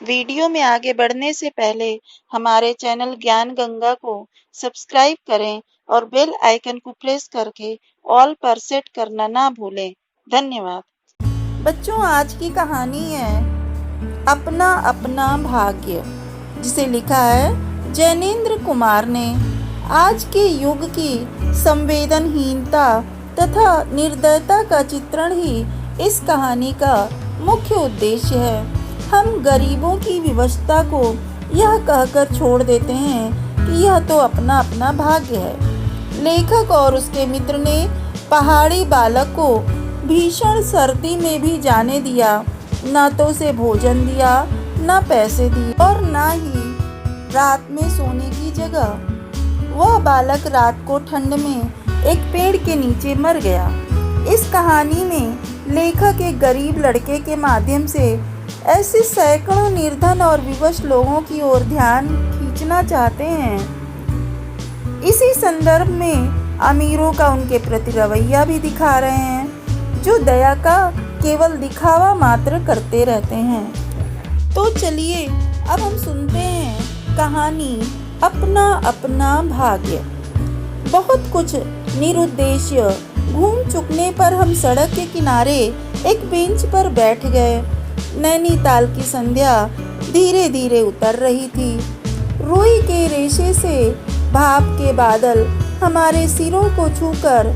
Video में आगे बढ़ने से पहले हमारे चैनल ज्ञान गंगा को सब्सक्राइब करें और बेल आइकन को प्रेस करके ऑल पर सेट करना ना भूलें। धन्यवाद। बच्चों, आज की कहानी है अपना अपना भाग्य, जिसे लिखा है जैनेन्द्र कुमार ने। आज के युग की संवेदनहीनता तथा निर्दयता का चित्रण ही इस कहानी का मुख्य उद्देश्य है। हम गरीबों की विवशता को यह कहकर छोड़ देते हैं कि यह तो अपना अपना भाग्य है। लेखक और उसके मित्र ने पहाड़ी बालक को भीषण सर्दी में भी जाने दिया, न तो उसे भोजन दिया, न पैसे दिए और न ही रात में सोने की जगह। वह बालक रात को ठंड में एक पेड़ के नीचे मर गया। इस कहानी में लेखक एक गरीब लड़के के माध्यम से ऐसे सैकड़ों निर्धन और विवश लोगों की ओर ध्यान खींचना चाहते हैं। इसी संदर्भ में अमीरों का उनके प्रति रवैया भी दिखा रहे हैं, जो दया का केवल दिखावा मात्र करते रहते हैं। तो चलिए अब हम सुनते हैं कहानी अपना अपना भाग्य। बहुत कुछ निरुद्देश्य घूम चुकने पर हम सड़क के किनारे एक बेंच पर बैठ गए। नैनीताल की संध्या धीरे धीरे उतर रही थी। रुई के रेशे से भाप के बादल हमारे सिरों को छूकर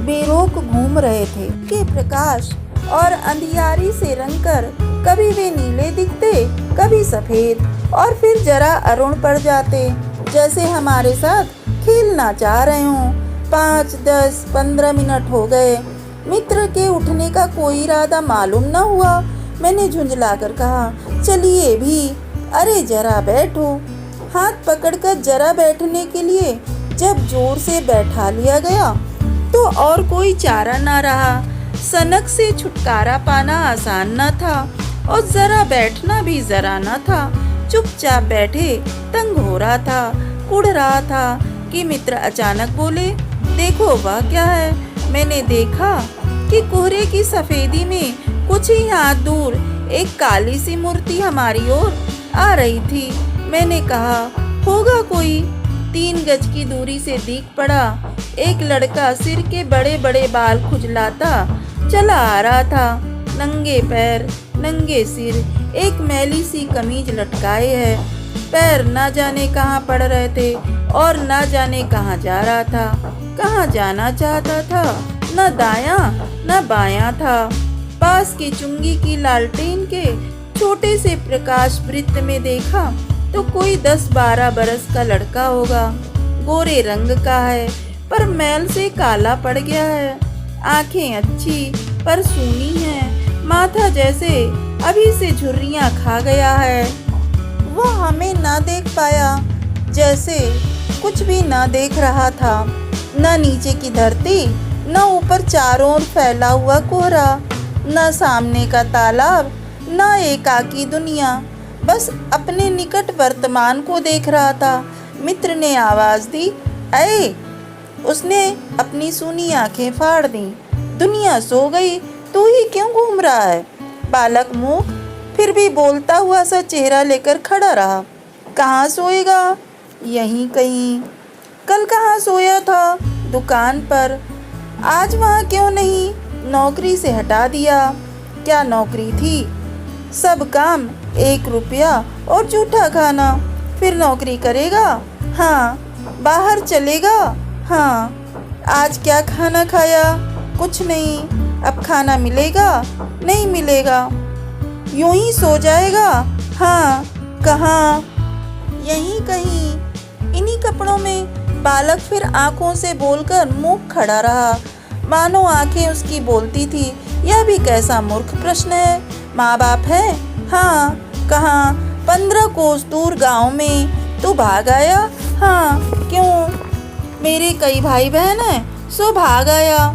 बेरोक घूम रहे थे के प्रकाश और अंधियारी से रंगकर कभी वे नीले दिखते, कभी सफेद और फिर जरा अरुण पड़ जाते, जैसे हमारे साथ खेलना चाह रहे हों। 5, 10, 15 मिनट हो गए। मित्र के उठने का कोई इरादा मालूम न हुआ। मैंने झुंझलाकर कहा, चलिए भी, अरे जरा बैठो। हाथ पकड़कर जरा बैठने के लिए जब जोर से बैठा लिया गया तो और कोई चारा न रहा। सनक से छुटकारा पाना आसान न था और जरा बैठना भी जरा न था। चुपचाप बैठे तंग हो रहा था, उड़ रहा था कि मित्र अचानक बोले, देखो वह क्या है। मैंने देखा कि कोहरे की सफेदी में कुछ ही हाथ दूर एक काली सी मूर्ति हमारी ओर आ रही थी। मैंने कहा, होगा कोई। 3 गज की दूरी से दिख पड़ा एक लड़का सिर के बड़े बड़े बाल खुजलाता चला आ रहा था। नंगे पैर, नंगे सिर, एक मैली सी कमीज लटकाए है। पैर न जाने कहाँ पड़ रहे थे और न जाने कहाँ जा रहा था। कहाँ जाना चाहता था, न दायां न बायां था। पास की चुंगी की लालटेन के छोटे से प्रकाश वृत्त में देखा तो कोई 10-12 बरस का लड़का होगा। गोरे रंग का है पर मैल से काला पड़ गया है। आंखें अच्छी पर सूनी हैं। माथा जैसे अभी से झुर्रियां खा गया है। वह हमें न देख पाया, जैसे कुछ भी न देख रहा था। न नीचे की धरती, न ऊपर चारों ओर फैला हुआ कोहरा, न सामने का तालाब, न एकाकी दुनिया। बस अपने निकट वर्तमान को देख रहा था। मित्र ने आवाज दी, ऐ। उसने अपनी सूनी आंखें फाड़ दी। दुनिया सो गई, तू ही क्यों घूम रहा है? बालक मूक फिर भी बोलता हुआ सा चेहरा लेकर खड़ा रहा। कहाँ सोएगा? यहीं कहीं। कल कहाँ सोया था? दुकान पर। आज वहाँ क्यों नहीं? नौकरी से हटा दिया। क्या नौकरी थी? सब काम 1 रुपया और जूठा खाना। फिर नौकरी करेगा? हाँ। बाहर चलेगा? हाँ। आज क्या खाना खाया? कुछ नहीं। अब खाना मिलेगा? नहीं मिलेगा। यूं ही सो जाएगा? हाँ। कहाँ? यहीं कहीं। इन्हीं कपड़ों में। बालक फिर आंखों से बोलकर मुंह खड़ा रहा, मानो आंखें उसकी बोलती थी। यह भी कैसा मूर्ख प्रश्न है। माँ बाप है? हाँ। कहाँ? 15 कोस दूर गांव में। तू भाग आया? हाँ। क्यों? मेरे कई भाई बहन हैं, सो भाग आया।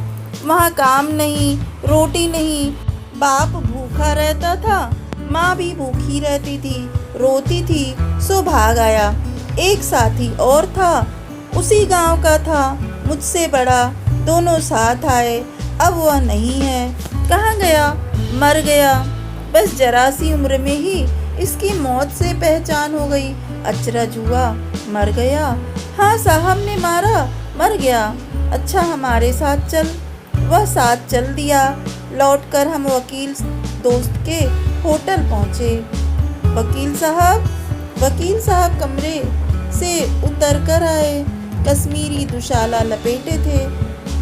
वहाँ काम नहीं, रोटी नहीं। बाप भूखा रहता था, माँ भी भूखी रहती थी, रोती थी, सो भाग आया। एक साथी और था, उसी गांव का था, मुझसे बड़ा। दोनों साथ आए। अब वह नहीं है। कहाँ गया? मर गया। बस जरा सी उम्र में ही इसकी मौत से पहचान हो गई। अचरज हुआ, मर गया? हाँ साहब ने मारा, मर गया। अच्छा हमारे साथ चल। वह साथ चल दिया। लौटकर हम वकील दोस्त के होटल पहुँचे। वकील साहब कमरे से उतर कर आए। कश्मीरी दुशाला लपेटे थे,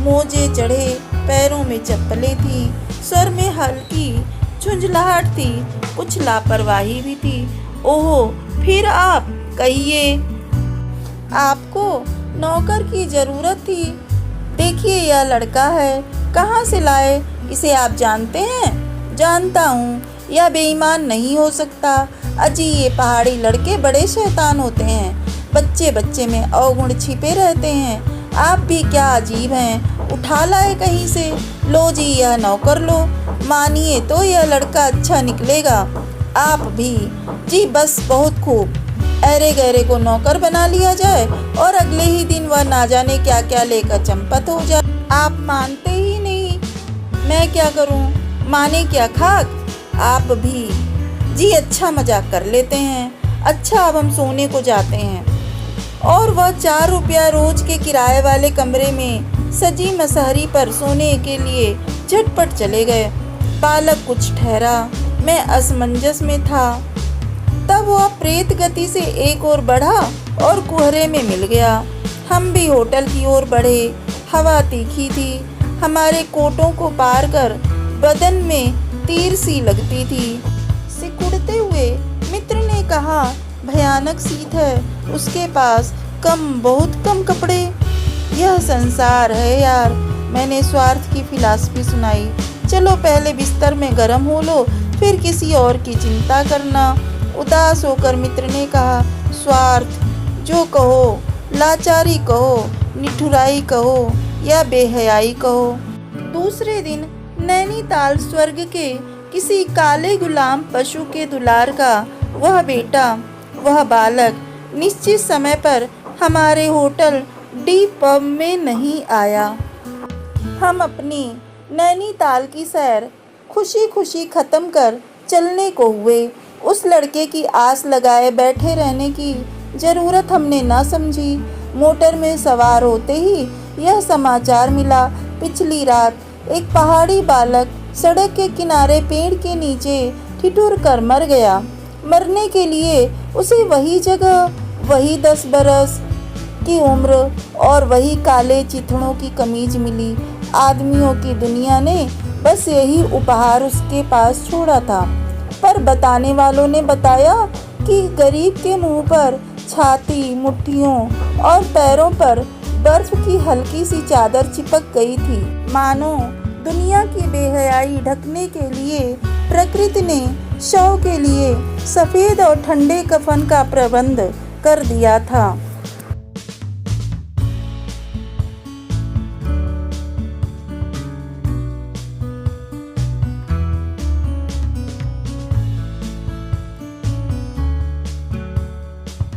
मोजे चढ़े, पैरों में चप्पलें थी, स्वर में हल्की झुंझलाहट थी, कुछ लापरवाही भी थी। ओहो, फिर आप कहिए। आपको नौकर की जरूरत थी। देखिए यह लड़का है, कहाँ से लाए? इसे आप जानते हैं? जानता हूँ, यह बेईमान नहीं हो सकता। अजी ये पहाड़ी लड़के बड़े शैतान होते हैं। बच्चे बच्चे में अवगुण छिपे रहते हैं। आप भी क्या अजीब हैं, उठा लाए कहीं से। लो जी यह नौकर लो, मानिए तो यह लड़का अच्छा निकलेगा। आप भी जी, बस बहुत खूब। अरे गहरे को नौकर बना लिया जाए और अगले ही दिन वह ना जाने क्या क्या लेकर चंपत हो जाए। आप मानते ही नहीं, मैं क्या करूं? माने क्या खाक? आप भी जी, अच्छा मजाक कर लेते हैं। अच्छा अब हम सोने को जाते हैं। और वह 4 रुपया रोज के किराए वाले कमरे में सजी मसहरी पर सोने के लिए झटपट चले गए। बालक कुछ ठहरा, मैं असमंजस में था। तब वह प्रेत गति से एक ओर बढ़ा और कुहरे में मिल गया। हम भी होटल की ओर बढ़े। हवा तीखी थी, हमारे कोटों को पार कर बदन में तीर सी लगती थी। सिकुड़ते हुए मित्र ने कहा, भयानक शीत है उसके पास, बहुत कम कपड़े। यह संसार है यार। मैंने स्वार्थ की फिलॉसफी सुनाई। चलो पहले बिस्तर में गर्म हो लो, फिर किसी और की चिंता करना। उदास होकर मित्र ने कहा, स्वार्थ जो कहो, लाचारी कहो, निठुराई कहो या बेहयाई कहो। दूसरे दिन नैनीताल स्वर्ग के किसी काले गुलाम पशु के दुलार का वह बेटा, वह बालक निश्चित समय पर हमारे होटल डी पब में नहीं आया। हम अपनी नैनीताल की सैर खुशी खुशी खत्म कर चलने को हुए। उस लड़के की आस लगाए बैठे रहने की जरूरत हमने न समझी। मोटर में सवार होते ही यह समाचार मिला, पिछली रात एक पहाड़ी बालक सड़क के किनारे पेड़ के नीचे ठिठुर कर मर गया। मरने के लिए उसे वही जगह, वही 10 बरस की उम्र और वही काले चिथड़ों की कमीज मिली। आदमियों की दुनिया ने बस यही उपहार उसके पास छोड़ा था। पर बताने वालों ने बताया कि गरीब के मुंह पर, छाती, मुट्ठियों और पैरों पर बर्फ की हल्की सी चादर चिपक गई थी। मानो दुनिया की बेहयाई ढकने के लिए प्रकृति ने शव के लिए सफ़ेद और ठंडे कफन का प्रबंध कर दिया था।